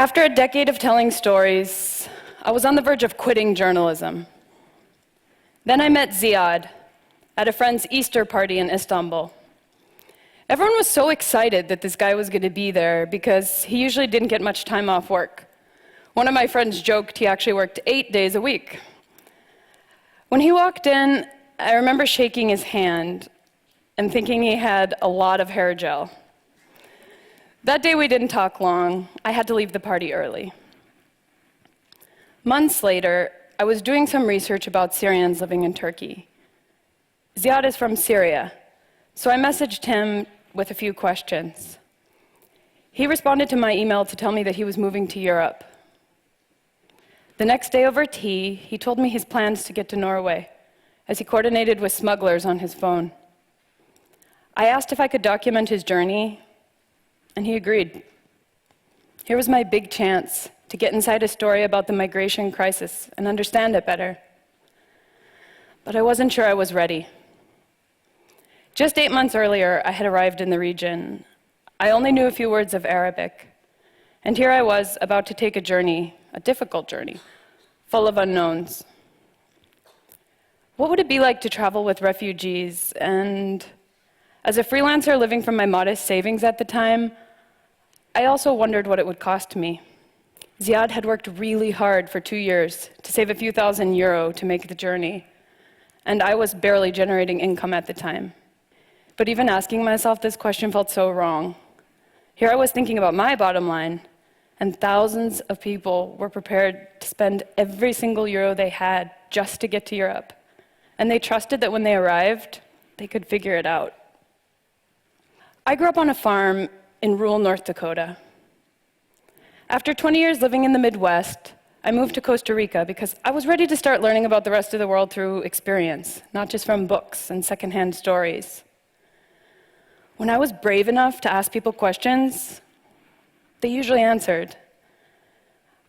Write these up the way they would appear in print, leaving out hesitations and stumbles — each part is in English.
After a decade of telling stories, I was on the verge of quitting journalism. Then I met Ziad at a friend's Easter party in Istanbul. Everyone was so excited that this guy was going to be there because he usually didn't get much time off work. One of my friends joked he actually worked 8 days a week. When he walked in, I remember shaking his hand and thinking he had a lot of hair gel. That day we didn't talk long. I had to leave the party early. Months later, I was doing some research about Syrians living in Turkey. Ziad is from Syria, so I messaged him with a few questions. He responded to my email to tell me that he was moving to Europe. The next day over tea, he told me his plans to get to Norway, as he coordinated with smugglers on his phone. I asked if I could document his journey, and he agreed. Here was my big chance to get inside a story about the migration crisis and understand it better. But I wasn't sure I was ready. Just 8 months earlier, I had arrived in the region. I only knew a few words of Arabic, and here I was about to take a journey, a difficult journey, full of unknowns. What would it be like to travel with refugees? And as a freelancer living from my modest savings at the time, I also wondered what it would cost me. Ziad had worked really hard for 2 years to save a few €1,000 to make the journey, and I was barely generating income at the time. But even asking myself this question felt so wrong. Here I was thinking about my bottom line, and thousands of people were prepared to spend every single euro they had just to get to Europe. And they trusted that when they arrived, they could figure it out. I grew up on a farm in rural North Dakota. After 20 years living in the Midwest, I moved to Costa Rica because I was ready to start learning about the rest of the world through experience, not just from books and secondhand stories. When I was brave enough to ask people questions, they usually answered.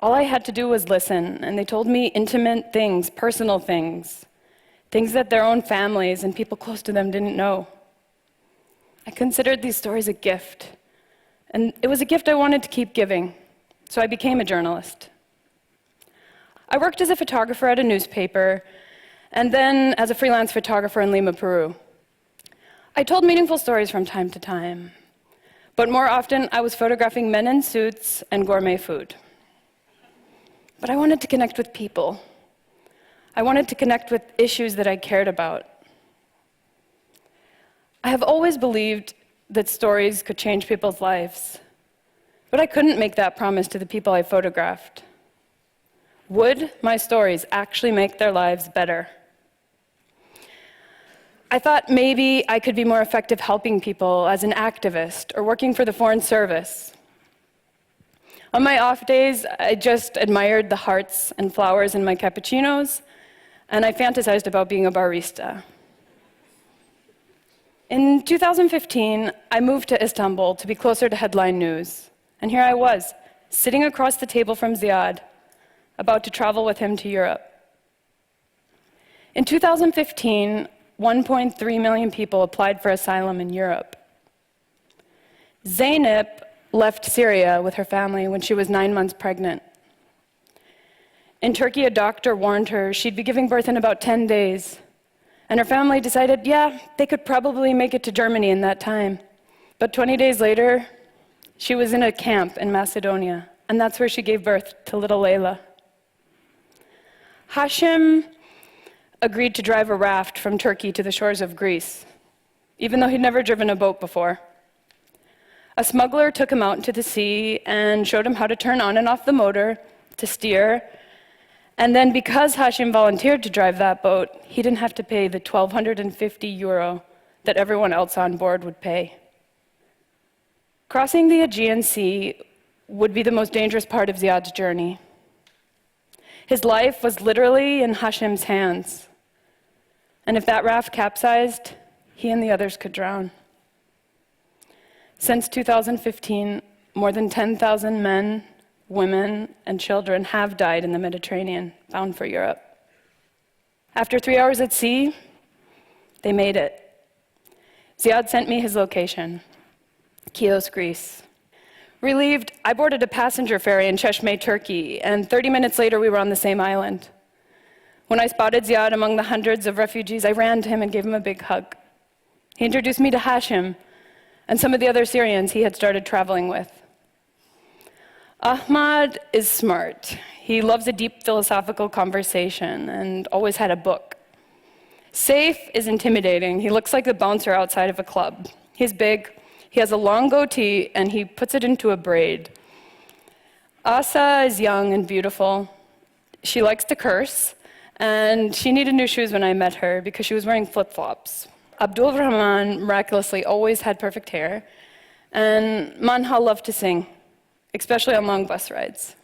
All I had to do was listen, and they told me intimate things, personal things, things that their own families and people close to them didn't know. I considered these stories a gift, and it was a gift I wanted to keep giving, so I became a journalist. I worked as a photographer at a newspaper, and then as a freelance photographer in Lima, Peru. I told meaningful stories from time to time, but more often I was photographing men in suits and gourmet food. But I wanted to connect with people. I wanted to connect with issues that I cared about. I have always believed that stories could change people's lives, but I couldn't make that promise to the people I photographed. Would my stories actually make their lives better? I thought maybe I could be more effective helping people as an activist or working for the Foreign Service. On my off days, I just admired the hearts and flowers in my cappuccinos, and I fantasized about being a barista. In 2015, I moved to Istanbul to be closer to headline news, and here I was, sitting across the table from Ziad, about to travel with him to Europe. In 2015, 1.3 million people applied for asylum in Europe. Zeynep left Syria with her family when she was 9 months pregnant. In Turkey, a doctor warned her she'd be giving birth in about 10 days. And her family decided, yeah, they could probably make it to Germany in that time. But 20 days later, she was in a camp in Macedonia, and that's where she gave birth to little Layla. Hashim agreed to drive a raft from Turkey to the shores of Greece, even though he'd never driven a boat before. A smuggler took him out into the sea and showed him how to turn on and off the motor, to steer, and then because Hashim volunteered to drive that boat, he didn't have to pay the €1,250 that everyone else on board would pay. Crossing the Aegean Sea would be the most dangerous part of Ziad's journey. His life was literally in Hashim's hands. And if that raft capsized, he and the others could drown. Since 2015, more than 10,000 men, women, and children have died in the Mediterranean, bound for Europe. After 3 hours at sea, they made it. Ziad sent me his location, Chios, Greece. Relieved, I boarded a passenger ferry in Çeşme, Turkey, and 30 minutes later we were on the same island. When I spotted Ziad among the hundreds of refugees, I ran to him and gave him a big hug. He introduced me to Hashim and some of the other Syrians he had started traveling with. Ahmad is smart. He loves a deep philosophical conversation and always had a book. Saif is intimidating. He looks like the bouncer outside of a club. He's big, he has a long goatee, and he puts it into a braid. Asa is young and beautiful. She likes to curse, and she needed new shoes when I met her because she was wearing flip-flops. Abdul Rahman miraculously always had perfect hair, and Manha loved to sing, especially on long bus rides.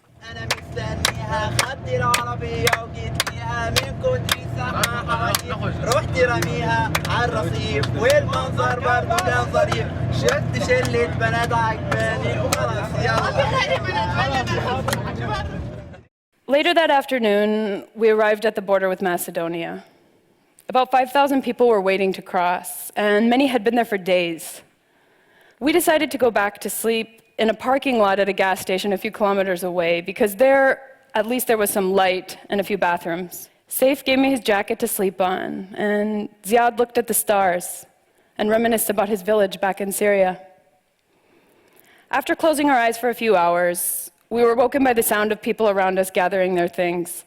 Later that afternoon, we arrived at the border with Macedonia. About 5,000 people were waiting to cross, and many had been there for days. We decided to go back to sleep in a parking lot at a gas station a few kilometers away, because there, at least there was some light and a few bathrooms. Saif gave me his jacket to sleep on, and Ziad looked at the stars and reminisced about his village back in Syria. After closing our eyes for a few hours, we were woken by the sound of people around us gathering their things.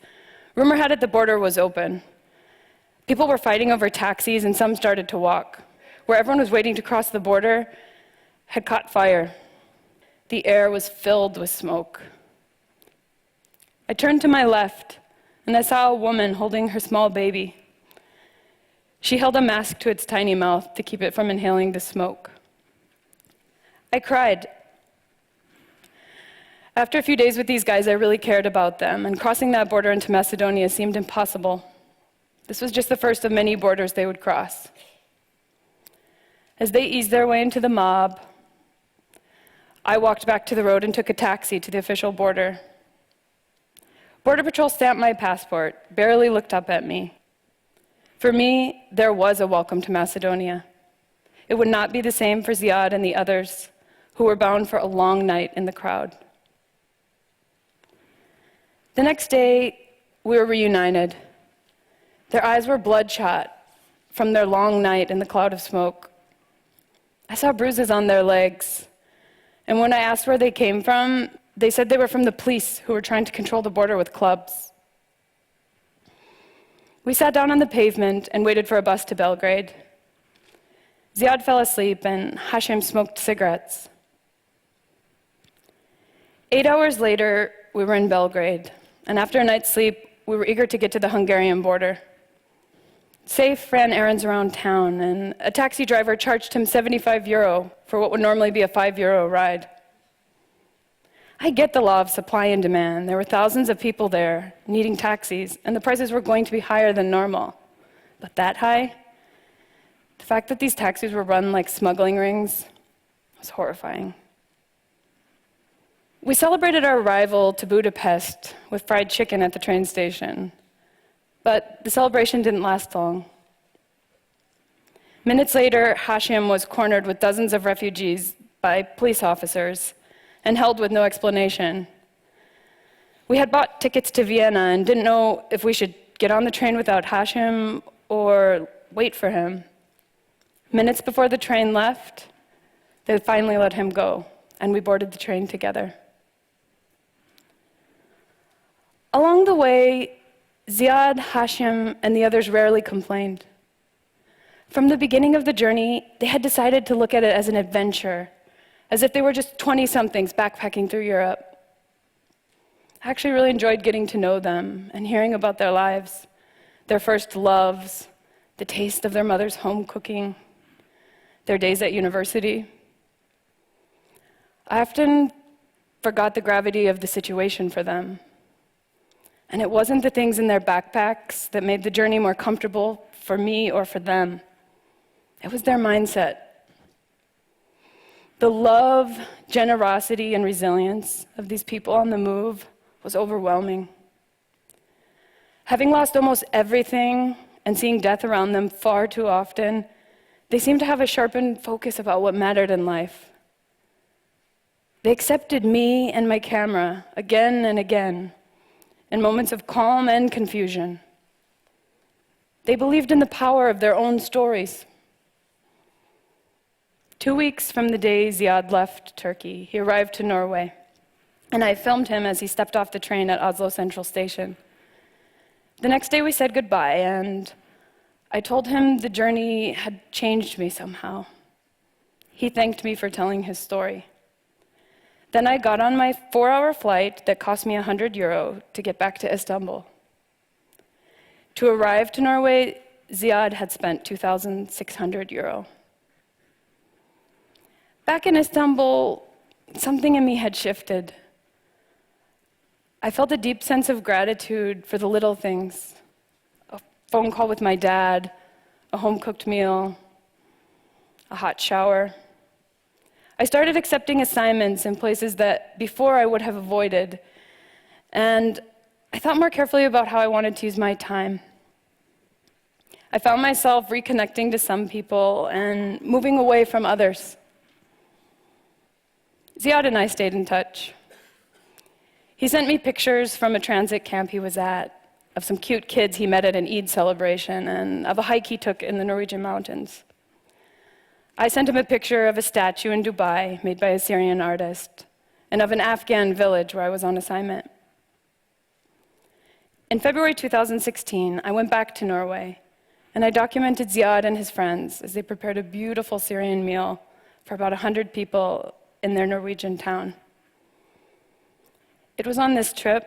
Rumor had it the border was open. People were fighting over taxis, and some started to walk. Where everyone was waiting to cross the border had caught fire. The air was filled with smoke. I turned to my left, and I saw a woman holding her small baby. She held a mask to its tiny mouth to keep it from inhaling the smoke. I cried. After a few days with these guys, I really cared about them, and crossing that border into Macedonia seemed impossible. This was just the first of many borders they would cross. As they eased their way into the mob, I walked back to the road and took a taxi to the official border. Border Patrol stamped my passport, barely looked up at me. For me, there was a welcome to Macedonia. It would not be the same for Ziad and the others who were bound for a long night in the crowd. The next day, we were reunited. Their eyes were bloodshot from their long night in the cloud of smoke. I saw bruises on their legs, and when I asked where they came from, they said they were from the police who were trying to control the border with clubs. We sat down on the pavement and waited for a bus to Belgrade. Ziad fell asleep, and Hashim smoked cigarettes. 8 hours later, we were in Belgrade, and after a night's sleep, we were eager to get to the Hungarian border. Saif ran errands around town, and a taxi driver charged him €75 for what would normally be a €5 ride. I get the law of supply and demand. There were thousands of people there needing taxis, and the prices were going to be higher than normal. But that high? The fact that these taxis were run like smuggling rings was horrifying. We celebrated our arrival to Budapest with fried chicken at the train station. But the celebration didn't last long. Minutes later, Hashim was cornered with dozens of refugees by police officers and held with no explanation. We had bought tickets to Vienna and didn't know if we should get on the train without Hashim or wait for him. Minutes before the train left, they finally let him go, and we boarded the train together. Along the way, Ziad, Hashim, and the others rarely complained. From the beginning of the journey, they had decided to look at it as an adventure, as if they were just 20-somethings backpacking through Europe. I actually really enjoyed getting to know them and hearing about their lives, their first loves, the taste of their mother's home cooking, their days at university. I often forgot the gravity of the situation for them. And it wasn't the things in their backpacks that made the journey more comfortable for me or for them. It was their mindset. The love, generosity, and resilience of these people on the move was overwhelming. Having lost almost everything and seeing death around them far too often, they seemed to have a sharpened focus about what mattered in life. They accepted me and my camera again and again, in moments of calm and confusion. They believed in the power of their own stories. 2 weeks from the day Ziad left Turkey, he arrived to Norway, and I filmed him as he stepped off the train at Oslo Central Station. The next day we said goodbye, and I told him the journey had changed me somehow. He thanked me for telling his story. Then I got on my 4-hour flight that cost me €100 to get back to Istanbul. To arrive to Norway, Ziad had spent €2,600. Back in Istanbul, something in me had shifted. I felt a deep sense of gratitude for the little things. A phone call with my dad, a home-cooked meal, a hot shower. I started accepting assignments in places that before I would have avoided, and I thought more carefully about how I wanted to use my time. I found myself reconnecting to some people and moving away from others. Ziad and I stayed in touch. He sent me pictures from a transit camp he was at, of some cute kids he met at an Eid celebration, and of a hike he took in the Norwegian mountains. I sent him a picture of a statue in Dubai made by a Syrian artist, and of an Afghan village where I was on assignment. In February 2016, I went back to Norway, and I documented Ziad and his friends as they prepared a beautiful Syrian meal for about 100 people in their Norwegian town. It was on this trip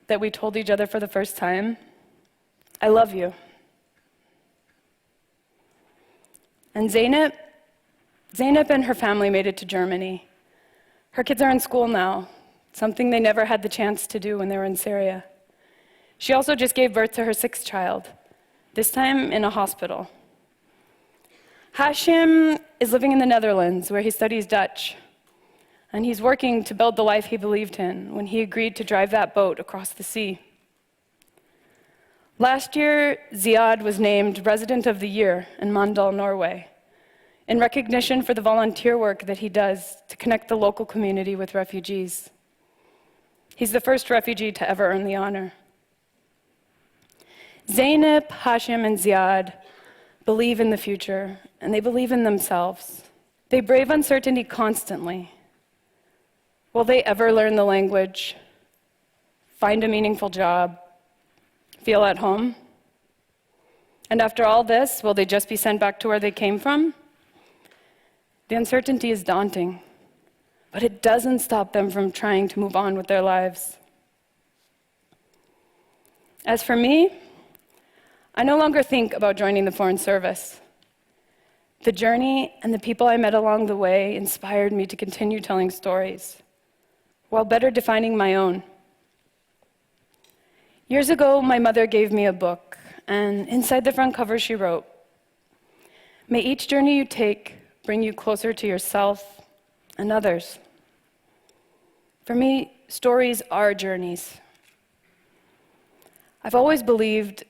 that we told each other for the first time, "I love you." And Zeynep and her family made it to Germany. Her kids are in school now, something they never had the chance to do when they were in Syria. She also just gave birth to her 6th child, this time in a hospital. Hashim is living in the Netherlands, where he studies Dutch, and he's working to build the life he believed in when he agreed to drive that boat across the sea. Last year, Ziad was named Resident of the Year in Mandal, Norway, in recognition for the volunteer work that he does to connect the local community with refugees. He's the first refugee to ever earn the honor. Zeynep, Hashim, and Ziad believe in the future, and they believe in themselves. They brave uncertainty constantly. Will they ever learn the language, find a meaningful job, feel at home? And after all this, will they just be sent back to where they came from? The uncertainty is daunting, but it doesn't stop them from trying to move on with their lives. As for me, I no longer think about joining the Foreign Service. The journey and the people I met along the way inspired me to continue telling stories, while better defining my own. Years ago, my mother gave me a book, and inside the front cover she wrote, "May each journey you take bring you closer to yourself and others." For me, stories are journeys. I've always believed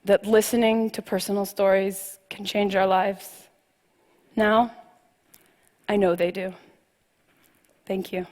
that listening to personal stories can change our lives. Now, I know they do. Thank you.